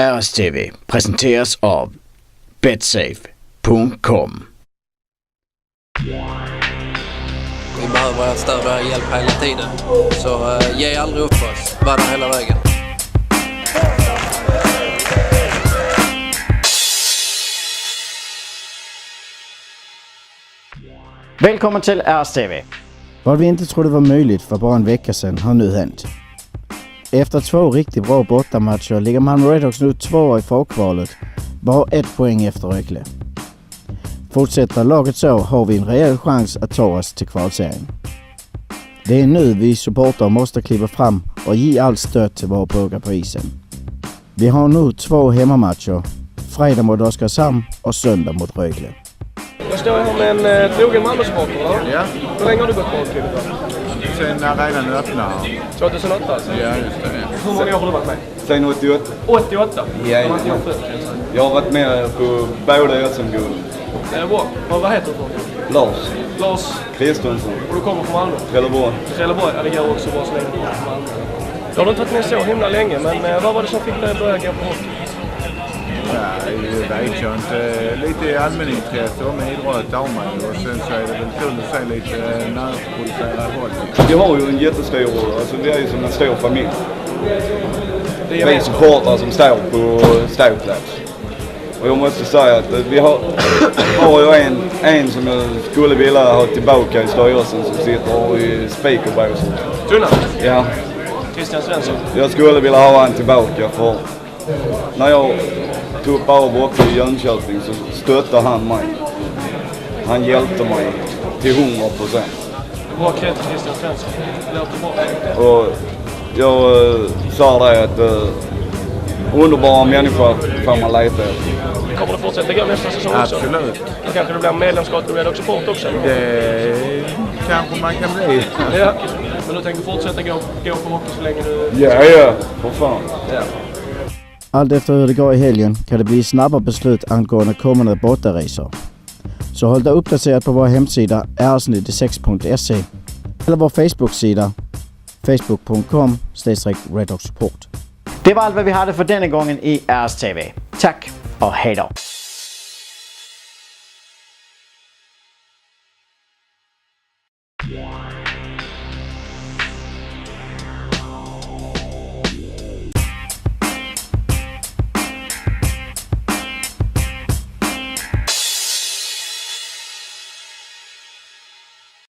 RSTV presenteras av betsafe.com. Vi behöver er stöd och hjälp hela tiden. Så ge aldrig upp oss. Var där hela vägen. Välkommen till RSTV. Vad vi inte trodde var möjligt för bara en vecka sedan har nu hänt. Efter 2 riktigt bra bortamatcher ligger Malmö Redhawks nu 2 i folkvalet, bara 1 poäng efter Rögle. Fortsätter laget så har vi en rejäl chans att ta oss till kvalserien. Det är nu vi supportrar måste kliva fram och ge allt stöd till våra pojkar på isen. Vi har nu 2 hemmamatcher, fredag mot Oskarshamn och söndag mot Rögle. Jag står här med en trogen Malmö-supporter, va? Ja. Hur länge har du gått på klubben då? Sen arenan öppnade. 2008 alltså? Ja, just det. Hur många år har du varit med? Sen 88. 88? Ja, Det var inte jag förut. jag har varit med på båda SM-guld. Det är bra. Vad heter du för? Lars Kristensson. Och du kommer från Malmö? Trelleborg. Trelleborg, ja, det går också bra så länge du kommer från Malmö. Du har inte varit med så himla länge, men vad var det som fick dig att börja gå på hockey? Ja, det vet jag inte. Lite allmänintresse om idrott har man ju. Och sen så är det väl kul att se lite närproducerad hockey. Vi har ju en jättestor, alltså vi är ju som en stor familj. Det är Vi supportrar som står på ståplats. Och jag måste säga att vi har ju en som jag skulle vilja ha tillbaka i styrelsen som sitter i speakerbåset. Tunna? Ja. Christian Svensson? Jag skulle vilja ha han tillbaka för när jag tog upp av uppe i Jönköping så stöttade han mig. Han hjälpte mig till 100%. Bra kredd till Christian Svensson. Det låter bra. Och jag sa det att underbara människor får man leta efter. Kommer det fortsätta gå nästa säsong också? Absolut. Då kanske det blir medlemskap med Redhawks Support också? Det kanske man kan bli. Ja, men du tänker fortsätta gå på hockey så länge du... Ja, för fan. Ja. Allt efter hur det går i helgen kan det bli snabba beslut angående kommande bortaresor. Så håll dig uppdaterad på vår hemsida rs96.se eller vår Facebook-sida facebook.com/redhawksupport. Det var allt vad vi hade för denna gången i RSTV. Tack och hej då.